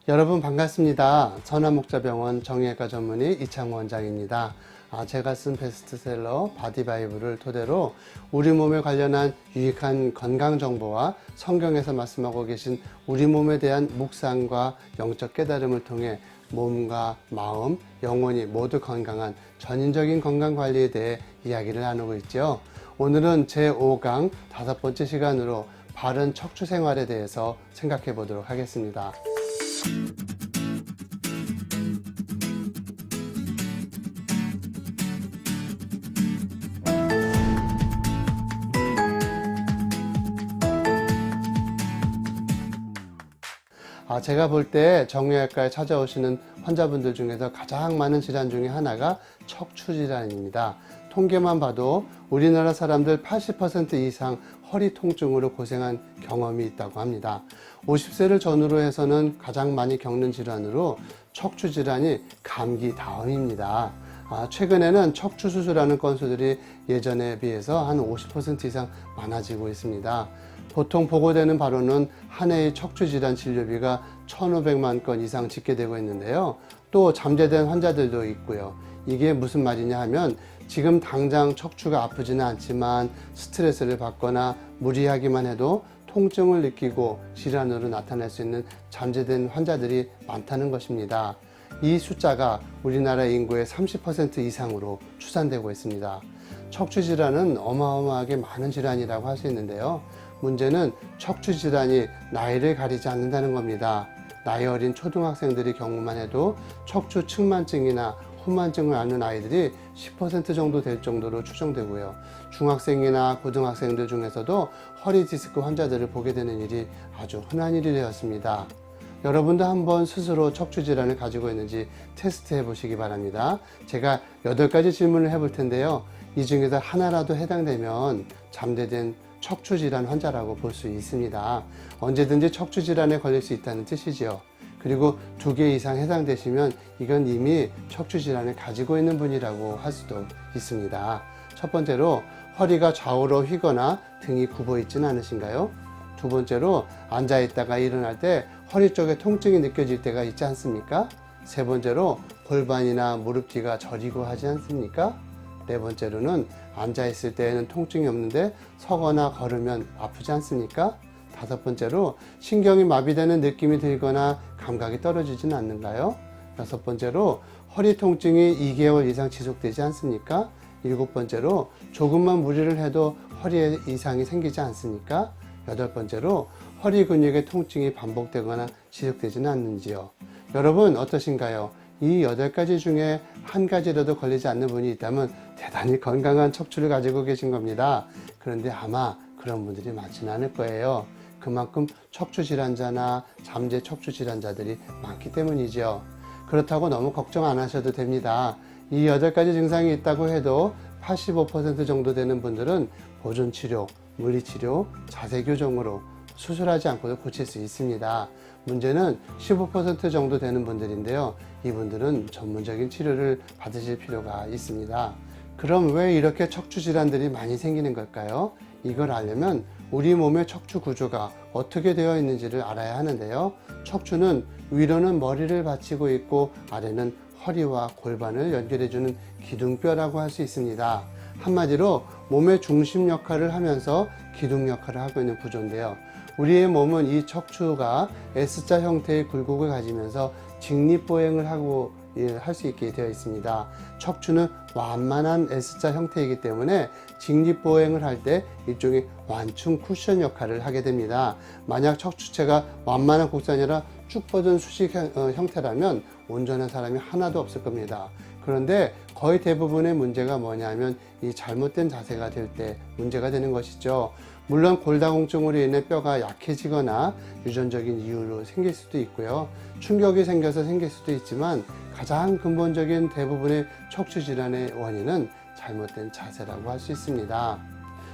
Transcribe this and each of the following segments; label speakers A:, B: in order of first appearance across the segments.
A: 여러분 반갑습니다. 선한목자병원 정형외과 전문의 이창호 원장입니다. 제가 쓴 베스트셀러 바디바이블을 토대로 우리 몸에 관련한 유익한 건강 정보와 성경에서 말씀하고 계신 우리 몸에 대한 묵상과 영적 깨달음을 통해 몸과 마음, 영혼이 모두 건강한 전인적인 건강관리에 대해 이야기를 나누고 있죠. 오늘은 제5강 5번째 시간으로 바른 척추 생활에 대해서 생각해 보도록 하겠습니다. 제가 볼 때 정형외과에 찾아오시는 환자분들 중에서 가장 많은 질환 중에 하나가 척추 질환입니다. 통계만 봐도 우리나라 사람들 80% 이상 허리 통증으로 고생한 경험이 있다고 합니다. 50세를 전후로 해서는 가장 많이 겪는 질환으로 척추 질환이 감기 다음입니다. 최근에는 척추 수술하는 건수들이 예전에 비해서 한 50% 이상 많아지고 있습니다. 보통 보고되는 바로는 한 해의 척추 질환 진료비가 1,500만 건 이상 집계되고 있는데요. 또 잠재된 환자들도 있고요. 이게 무슨 말이냐 하면 지금 당장 척추가 아프지는 않지만 스트레스를 받거나 무리하기만 해도 통증을 느끼고 질환으로 나타날 수 있는 잠재된 환자들이 많다는 것입니다. 이 숫자가 우리나라 인구의 30% 이상으로 추산되고 있습니다. 척추 질환은 어마어마하게 많은 질환이라고 할 수 있는데요. 문제는 척추 질환이 나이를 가리지 않는다는 겁니다. 나이 어린 초등학생들의 경우만 해도 척추 측만증이나 후만증을 앓는 아이들이 10% 정도 될 정도로 추정되고요. 중학생이나 고등학생들 중에서도 허리 디스크 환자들을 보게 되는 일이 아주 흔한 일이 되었습니다. 여러분도 한번 스스로 척추 질환을 가지고 있는지 테스트해 보시기 바랍니다. 제가 8가지 질문을 해볼 텐데요. 이 중에서 하나라도 해당되면 잠재된 척추 질환 환자라고 볼 수 있습니다. 언제든지 척추 질환에 걸릴 수 있다는 뜻이지요. 그리고 2개 이상 해당되시면 이건 이미 척추 질환을 가지고 있는 분이라고 할 수도 있습니다. 첫 번째로 허리가 좌우로 휘거나 등이 굽어 있지는 않으신가요? 두 번째로 앉아 있다가 일어날 때 허리 쪽에 통증이 느껴질 때가 있지 않습니까? 세 번째로 골반이나 무릎 뒤가 저리고 하지 않습니까? 네 번째로는 앉아 있을 때에는 통증이 없는데 서거나 걸으면 아프지 않습니까? 다섯 번째로 신경이 마비되는 느낌이 들거나 감각이 떨어지지는 않는가요? 여섯 번째로 허리 통증이 2개월 이상 지속되지 않습니까? 일곱 번째로 조금만 무리를 해도 허리에 이상이 생기지 않습니까? 여덟 번째로 허리 근육의 통증이 반복되거나 지속되지는 않는지요? 여러분 어떠신가요? 이 8가지 중에 한 가지라도 걸리지 않는 분이 있다면 대단히 건강한 척추를 가지고 계신 겁니다. 그런데 아마 그런 분들이 많지는 않을 거예요. 그만큼 척추 질환자나 잠재 척추 질환자들이 많기 때문이죠. 그렇다고 너무 걱정 안 하셔도 됩니다. 이 8가지 증상이 있다고 해도 85% 정도 되는 분들은 보존치료, 물리치료, 자세교정으로 수술하지 않고도 고칠 수 있습니다. 문제는 15% 정도 되는 분들인데요. 이분들은 전문적인 치료를 받으실 필요가 있습니다. 그럼 왜 이렇게 척추 질환들이 많이 생기는 걸까요? 이걸 알려면 우리 몸의 척추 구조가 어떻게 되어 있는지를 알아야 하는데요. 척추는 위로는 머리를 받치고 있고 아래는 허리와 골반을 연결해주는 기둥뼈라고 할 수 있습니다. 한마디로 몸의 중심 역할을 하면서 기둥 역할을 하고 있는 구조인데요. 우리의 몸은 이 척추가 S자 형태의 굴곡을 가지면서 직립보행을 하고 할 수 있게 되어 있습니다. 척추는 완만한 S자 형태이기 때문에 직립보행을 할 때 일종의 완충 쿠션 역할을 하게 됩니다. 만약 척추체가 완만한 곡선이 아니라 쭉 뻗은 수직 형태라면 온전한 사람이 하나도 없을 겁니다. 그런데 거의 대부분의 문제가 뭐냐면 이 잘못된 자세가 될 때 문제가 되는 것이죠. 물론 골다공증으로 인해 뼈가 약해지거나 유전적인 이유로 생길 수도 있고요. 충격이 생겨서 생길 수도 있지만 가장 근본적인 대부분의 척추 질환의 원인은 잘못된 자세라고 할 수 있습니다.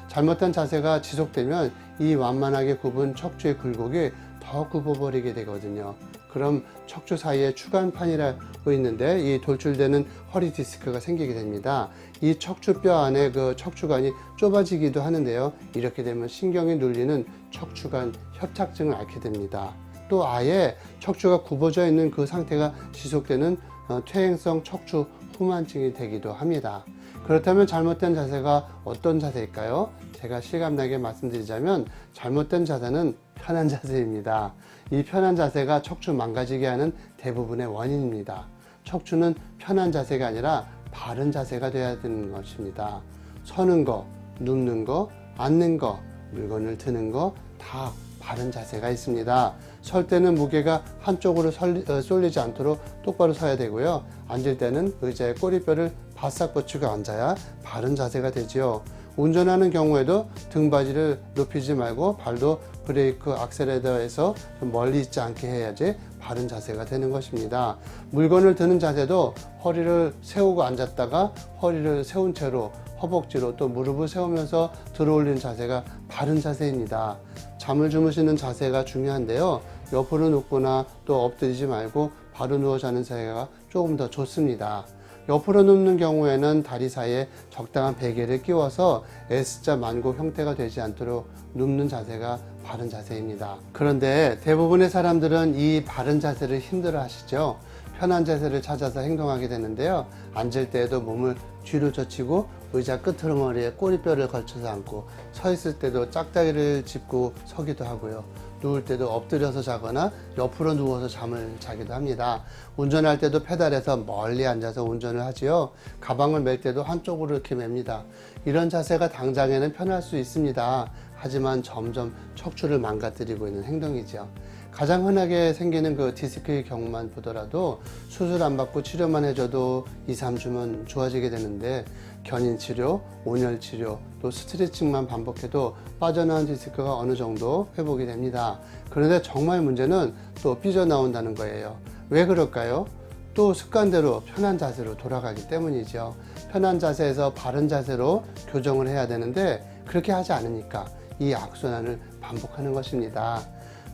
A: 잘못된 자세가 지속되면 이 완만하게 굽은 척추의 굴곡이 더 굽어버리게 되거든요. 그럼 척추 사이에 추간판이라고 있는데 이 돌출되는 허리 디스크가 생기게 됩니다. 이 척추뼈 안에 그 척추관이 좁아지기도 하는데요. 이렇게 되면 신경이 눌리는 척추관 협착증을 앓게 됩니다. 또 아예 척추가 굽어져 있는 그 상태가 지속되는 퇴행성 척추 후만증이 되기도 합니다. 그렇다면 잘못된 자세가 어떤 자세일까요? 제가 실감나게 말씀드리자면 잘못된 자세는 편한 자세입니다. 이 편한 자세가 척추 망가지게 하는 대부분의 원인입니다. 척추는 편한 자세가 아니라 바른 자세가 돼야 되는 것입니다. 서는 거, 눕는 거, 앉는 거, 물건을 드는 거 다 바른 자세가 있습니다. 설 때는 무게가 한쪽으로 쏠리지 않도록 똑바로 서야 되고요. 앉을 때는 의자에 꼬리뼈를 바싹 붙이고 앉아야 바른 자세가 되지요. 운전하는 경우에도 등받이를 높이지 말고 발도 브레이크 악셀레터에서 좀 멀리 있지 않게 해야지 바른 자세가 되는 것입니다. 물건을 드는 자세도 허리를 세우고 앉았다가 허리를 세운 채로 허벅지로 또 무릎을 세우면서 들어올리는 자세가 바른 자세입니다. 잠을 주무시는 자세가 중요한데요. 옆으로 눕거나 또 엎드리지 말고 바로 누워 자는 자세가 조금 더 좋습니다. 옆으로 눕는 경우에는 다리 사이에 적당한 베개를 끼워서 S자 만고 형태가 되지 않도록 눕는 자세가 바른 자세입니다. 그런데 대부분의 사람들은 이 바른 자세를 힘들어 하시죠. 편한 자세를 찾아서 행동하게 되는데요. 앉을 때에도 몸을 뒤로 젖히고 의자 끄트머리에 꼬리뼈를 걸쳐서 앉고, 서 있을 때도 짝다리를 짚고 서기도 하고요. 누울 때도 엎드려서 자거나 옆으로 누워서 잠을 자기도 합니다. 운전할 때도 페달에서 멀리 앉아서 운전을 하지요. 가방을 멜 때도 한쪽으로 이렇게 맵니다. 이런 자세가 당장에는 편할 수 있습니다. 하지만 점점 척추를 망가뜨리고 있는 행동이죠. 가장 흔하게 생기는 그 디스크의 경우만 보더라도 수술 안 받고 치료만 해줘도 2, 3주면 좋아지게 되는데, 견인 치료, 온열 치료, 또 스트레칭만 반복해도 빠져나온 디스크가 어느 정도 회복이 됩니다. 그런데 정말 문제는 또 삐져나온다는 거예요. 왜 그럴까요? 또 습관대로 편한 자세로 돌아가기 때문이죠. 편한 자세에서 바른 자세로 교정을 해야 되는데 그렇게 하지 않으니까 이 악순환을 반복하는 것입니다.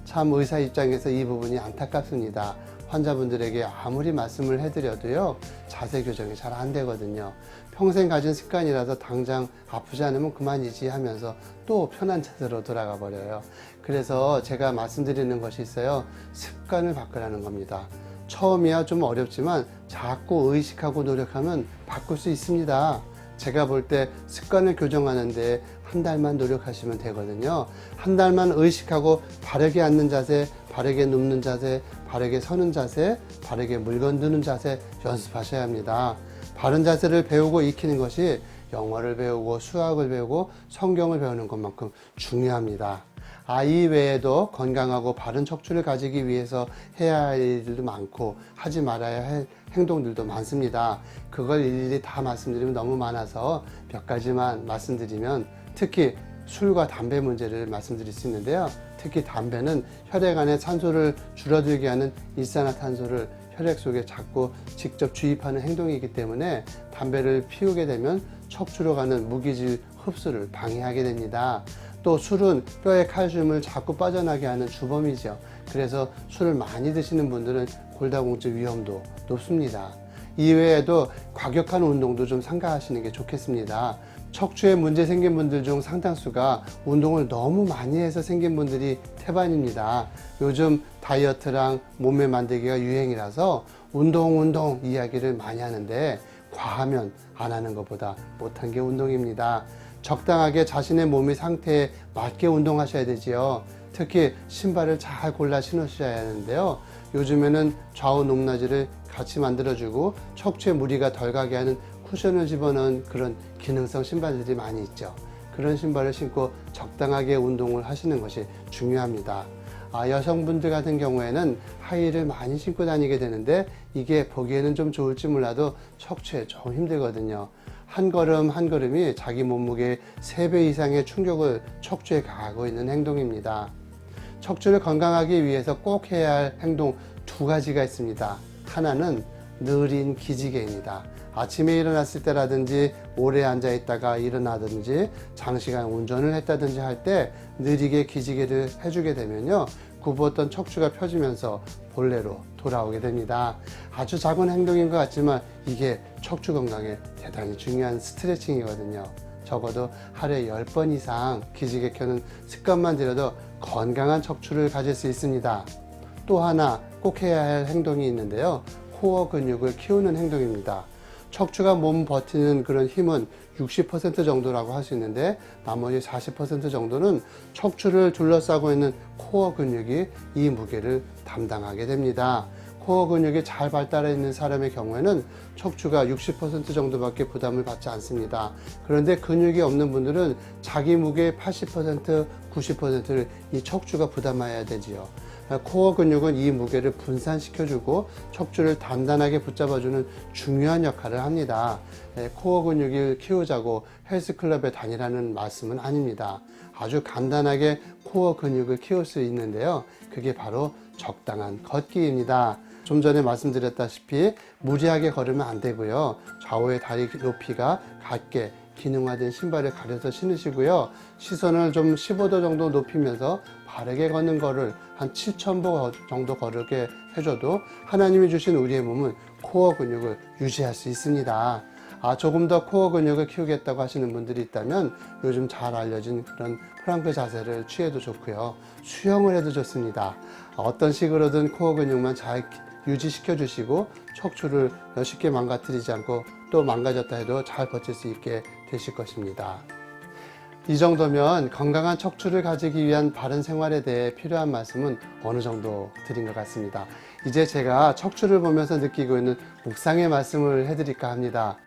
A: 참 의사 입장에서 이 부분이 안타깝습니다. 환자분들에게 아무리 말씀을 해드려도요, 자세 교정이 잘 안 되거든요. 평생 가진 습관이라서 당장 아프지 않으면 그만이지 하면서 또 편한 자세로 돌아가 버려요. 그래서 제가 말씀드리는 것이 있어요. 습관을 바꾸라는 겁니다. 처음이야 좀 어렵지만 자꾸 의식하고 노력하면 바꿀 수 있습니다. 제가 볼 때 습관을 교정하는데 한 달만 노력하시면 되거든요. 한 달만 의식하고 바르게 앉는 자세, 바르게 눕는 자세, 바르게 서는 자세, 바르게 물건 드는 자세 연습하셔야 합니다. 바른 자세를 배우고 익히는 것이 영어를 배우고 수학을 배우고 성경을 배우는 것만큼 중요합니다. 이 외에도 건강하고 바른 척추를 가지기 위해서 해야 할 일들도 많고 하지 말아야 할 행동들도 많습니다. 그걸 일일이 다 말씀드리면 너무 많아서 몇 가지만 말씀드리면, 특히 술과 담배 문제를 말씀드릴 수 있는데요. 특히 담배는 혈액 안에 산소를 줄어들게 하는 일산화탄소를 혈액 속에 자꾸 직접 주입하는 행동이기 때문에 담배를 피우게 되면 척추로 가는 무기질 흡수를 방해하게 됩니다. 또 술은 뼈의 칼슘을 자꾸 빠져나게 하는 주범이죠. 그래서 술을 많이 드시는 분들은 골다공증 위험도 높습니다. 이외에도 과격한 운동도 좀 삼가하시는 게 좋겠습니다. 척추에 문제 생긴 분들 중 상당수가 운동을 너무 많이 해서 생긴 분들이 태반입니다. 요즘 다이어트랑 몸매 만들기가 유행이라서 운동 이야기를 많이 하는데, 과하면 안 하는 것보다 못한 게 운동입니다. 적당하게 자신의 몸의 상태에 맞게 운동하셔야 되지요. 특히 신발을 잘 골라 신으셔야 하는데요. 요즘에는 좌우 높낮이를 같이 만들어주고 척추에 무리가 덜 가게 하는 쿠션을 집어넣은 그런 기능성 신발들이 많이 있죠. 그런 신발을 신고 적당하게 운동을 하시는 것이 중요합니다. 여성분들 같은 경우에는 하이힐을 많이 신고 다니게 되는데, 이게 보기에는 좀 좋을지 몰라도 척추에 좀 힘들거든요. 한 걸음 한 걸음이 자기 몸무게의 3배 이상의 충격을 척추에 가하고 있는 행동입니다. 척추를 건강하기 위해서 꼭 해야 할 행동 2가지가 있습니다. 하나는 느린 기지개입니다. 아침에 일어났을 때라든지 오래 앉아 있다가 일어나든지 장시간 운전을 했다든지 할 때 느리게 기지개를 해주게 되면요, 굽었던 척추가 펴지면서 본래로 돌아오게 됩니다. 아주 작은 행동인 것 같지만 이게 척추 건강에 대단히 중요한 스트레칭이거든요. 적어도 하루에 10번 이상 기지개 켜는 습관만 들여도 건강한 척추를 가질 수 있습니다. 또 하나 꼭 해야 할 행동이 있는데요. 코어 근육을 키우는 행동입니다. 척추가 몸 버티는 그런 힘은 60% 정도라고 할 수 있는데 나머지 40% 정도는 척추를 둘러싸고 있는 코어 근육이 이 무게를 담당하게 됩니다. 코어 근육이 잘 발달해 있는 사람의 경우에는 척추가 60% 정도밖에 부담을 받지 않습니다. 그런데 근육이 없는 분들은 자기 무게의 80%, 90%를 이 척추가 부담해야 되지요. 코어 근육은 이 무게를 분산시켜주고 척추를 단단하게 붙잡아주는 중요한 역할을 합니다. 코어 근육을 키우자고 헬스클럽에 다니라는 말씀은 아닙니다. 아주 간단하게 코어 근육을 키울 수 있는데요. 그게 바로 적당한 걷기입니다. 좀 전에 말씀드렸다시피 무리하게 걸으면 안 되고요. 좌우의 다리 높이가 같게 기능화된 신발을 가려서 신으시고요. 시선을 좀 15도 정도 높이면서 바르게 걷는 거를 한 7,000보 정도 걸게 해줘도 하나님이 주신 우리의 몸은 코어 근육을 유지할 수 있습니다. 조금 더 코어 근육을 키우겠다고 하시는 분들이 있다면 요즘 잘 알려진 그런 프랑크 자세를 취해도 좋고요. 수영을 해도 좋습니다. 어떤 식으로든 코어 근육만 잘 유지시켜 주시고 척추를 쉽게 망가뜨리지 않고 또 망가졌다 해도 잘 버틸 수 있게 되실 것입니다. 이 정도면 건강한 척추를 가지기 위한 바른 생활에 대해 필요한 말씀은 어느 정도 드린 것 같습니다. 이제 제가 척추를 보면서 느끼고 있는 묵상의 말씀을 해드릴까 합니다.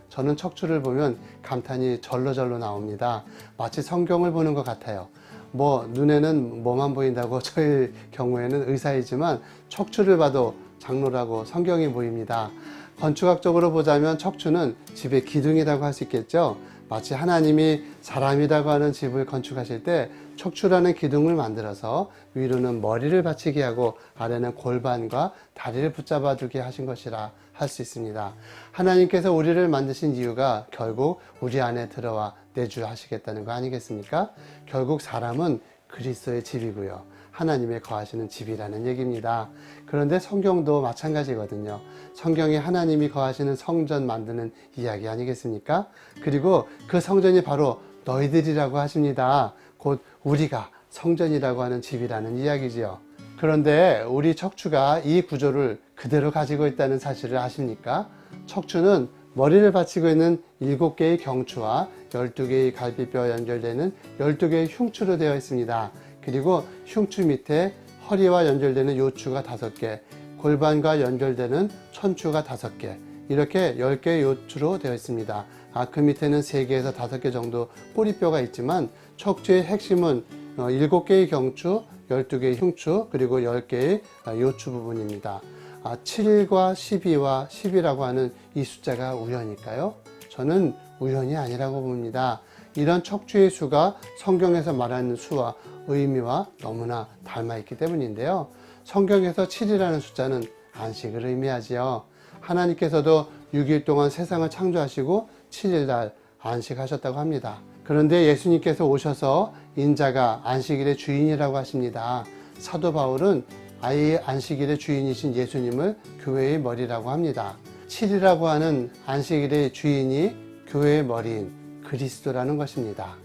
A: 저는 척추를 보면 감탄이 절로절로 나옵니다. 마치 성경을 보는 것 같아요. 눈에는 뭐만 보인다고 저의 경우에는 의사이지만 척추를 봐도 장로라고 성경이 보입니다. 건축학적으로 보자면 척추는 집의 기둥이라고 할 수 있겠죠. 마치 하나님이 사람이라고 하는 집을 건축하실 때 척추라는 기둥을 만들어서 위로는 머리를 받치게 하고 아래는 골반과 다리를 붙잡아 두게 하신 것이라 할 수 있습니다. 하나님께서 우리를 만드신 이유가 결국 우리 안에 들어와 내주하시겠다는 거 아니겠습니까? 결국 사람은 그리스도의 집이고요. 하나님의 거하시는 집이라는 얘기입니다. 그런데 성경도 마찬가지거든요. 성경이 하나님이 거하시는 성전 만드는 이야기 아니겠습니까? 그리고 그 성전이 바로 너희들이라고 하십니다. 곧 우리가 성전이라고 하는 집이라는 이야기지요. 그런데 우리 척추가 이 구조를 그대로 가지고 있다는 사실을 아십니까? 척추는 머리를 받치고 있는 7개의 경추와 12개의 갈비뼈 연결되는 12개의 흉추로 되어 있습니다. 그리고 흉추 밑에 허리와 연결되는 요추가 5개, 골반과 연결되는 천추가 5개, 이렇게 10개의 요추로 되어 있습니다. 그 밑에는 3개에서 5개 정도 꼬리뼈가 있지만 척추의 핵심은 7개의 경추, 12개의 흉추, 그리고 10개의 요추 부분입니다. 7과 12와 10이라고 하는 이 숫자가 우연일까요? 저는 우연이 아니라고 봅니다. 이런 척추의 수가 성경에서 말하는 수와 의미와 너무나 닮아 있기 때문인데요. 성경에서 7이라는 숫자는 안식을 의미하지요. 하나님께서도 6일 동안 세상을 창조하시고 7일날 안식하셨다고 합니다. 그런데 예수님께서 오셔서 인자가 안식일의 주인이라고 하십니다. 사도 바울은 아예 안식일의 주인이신 예수님을 교회의 머리라고 합니다. 7이라고 하는 안식일의 주인이 교회의 머리인 그리스도라는 것입니다.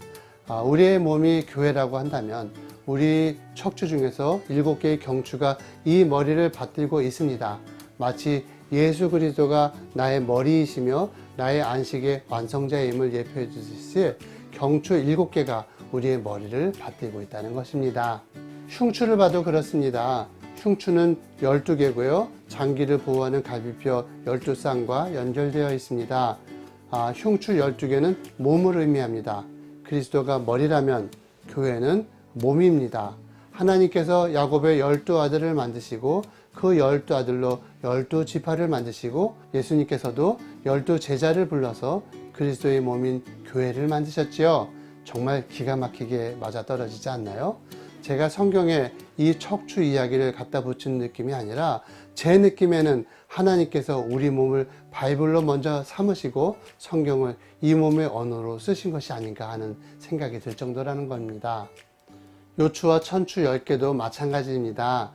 A: 우리의 몸이 교회라고 한다면 우리 척추 중에서 7개의 경추가 이 머리를 받들고 있습니다. 마치 예수 그리스도가 나의 머리이시며 나의 안식의 완성자임을 예표해 주듯이 경추 7개가 우리의 머리를 받들고 있다는 것입니다. 흉추를 봐도 그렇습니다. 흉추는 12개고요. 장기를 보호하는 갈비뼈 12쌍과 연결되어 있습니다. 흉추 12개는 몸을 의미합니다. 그리스도가 머리라면 교회는 몸입니다. 하나님께서 야곱의 12아들을 만드시고 그 12아들로 12지파를 만드시고 예수님께서도 12제자를 불러서 그리스도의 몸인 교회를 만드셨지요. 정말 기가 막히게 맞아떨어지지 않나요? 제가 성경에 이 척추 이야기를 갖다 붙이는 느낌이 아니라 제 느낌에는 하나님께서 우리 몸을 바이블로 먼저 삼으시고 성경을 이 몸의 언어로 쓰신 것이 아닌가 하는 생각이 들 정도라는 겁니다. 요추와 천추 10개도 마찬가지입니다.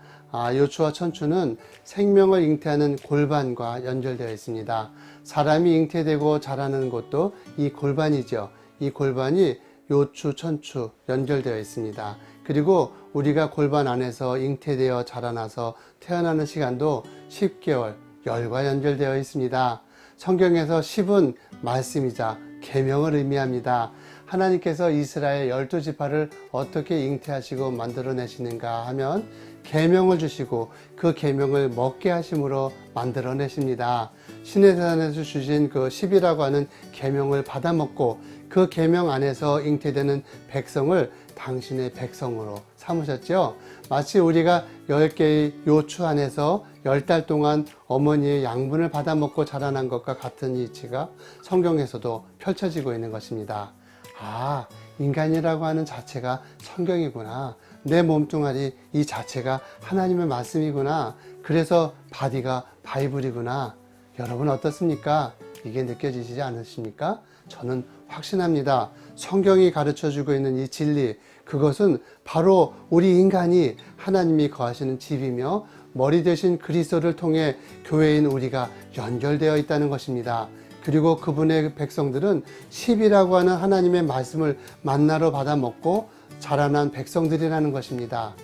A: 요추와 천추는 생명을 잉태하는 골반과 연결되어 있습니다. 사람이 잉태되고 자라는 곳도 이 골반이죠. 이 골반이 요추, 천추 연결되어 있습니다. 그리고 우리가 골반 안에서 잉태되어 자라나서 태어나는 시간도 10개월, 열과 연결되어 있습니다. 성경에서 10은 말씀이자 계명을 의미합니다. 하나님께서 이스라엘 12지파를 어떻게 잉태하시고 만들어내시는가 하면 계명을 주시고 그 계명을 먹게 하심으로 만들어내십니다. 시내산에서 주신 그 10이라고 하는 계명을 받아 먹고 그 계명 안에서 잉태되는 백성을 당신의 백성으로 삼으셨죠. 마치 우리가 10개의 요추 안에서 10달 동안 어머니의 양분을 받아 먹고 자라난 것과 같은 이치가 성경에서도 펼쳐지고 있는 것입니다. 아, 인간이라고 하는 자체가 성경이구나. 내 몸뚱아리 이 자체가 하나님의 말씀이구나. 그래서 바디가 바이블이구나. 여러분 어떻습니까? 이게 느껴지시지 않으십니까? 저는 확신합니다. 성경이 가르쳐주고 있는 이 진리, 그것은 바로 우리 인간이 하나님이 거하시는 집이며 머리 대신 그리스도를 통해 교회인 우리가 연결되어 있다는 것입니다. 그리고 그분의 백성들은 10이라고 하는 하나님의 말씀을 만나러 받아 먹고 자라난 백성들이라는 것입니다.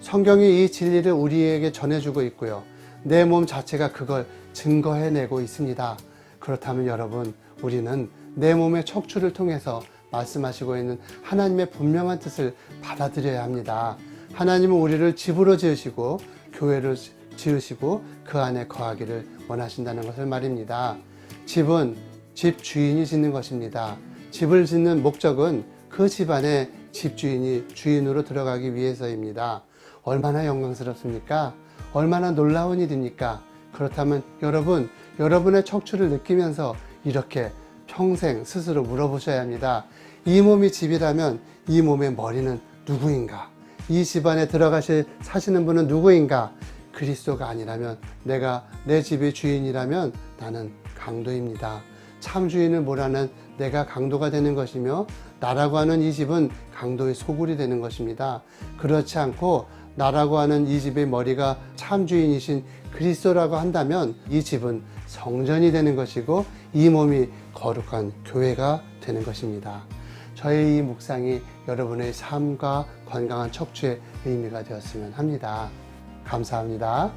A: 성경이 이 진리를 우리에게 전해주고 있고요. 내 몸 자체가 그걸 증거해내고 있습니다. 그렇다면 여러분, 우리는 내 몸의 척추를 통해서 말씀하시고 있는 하나님의 분명한 뜻을 받아들여야 합니다. 하나님은 우리를 집으로 지으시고 교회를 지으시고 그 안에 거하기를 원하신다는 것을 말입니다. 집은 집 주인이 짓는 것입니다. 집을 짓는 목적은 그 집안에 집주인이 주인으로 들어가기 위해서입니다. 얼마나 영광스럽습니까? 얼마나 놀라운 일입니까? 그렇다면 여러분, 여러분의 척추를 느끼면서 이렇게 평생 스스로 물어보셔야 합니다. 이 몸이 집이라면 이 몸의 머리는 누구인가? 이 집안에 사시는 분은 누구인가? 그리스도가 아니라면, 내가 내 집의 주인이라면 나는 강도입니다. 참 주인을 몰아낸 내가 강도가 되는 것이며, 나라고 하는 이 집은 강도의 소굴이 되는 것입니다. 그렇지 않고 나라고 하는 이 집의 머리가 참 주인이신 그리스도라고 한다면 이 집은 성전이 되는 것이고 이 몸이 거룩한 교회가 되는 것입니다. 저의 이 묵상이 여러분의 삶과 건강한 척추의 의미가 되었으면 합니다. 감사합니다.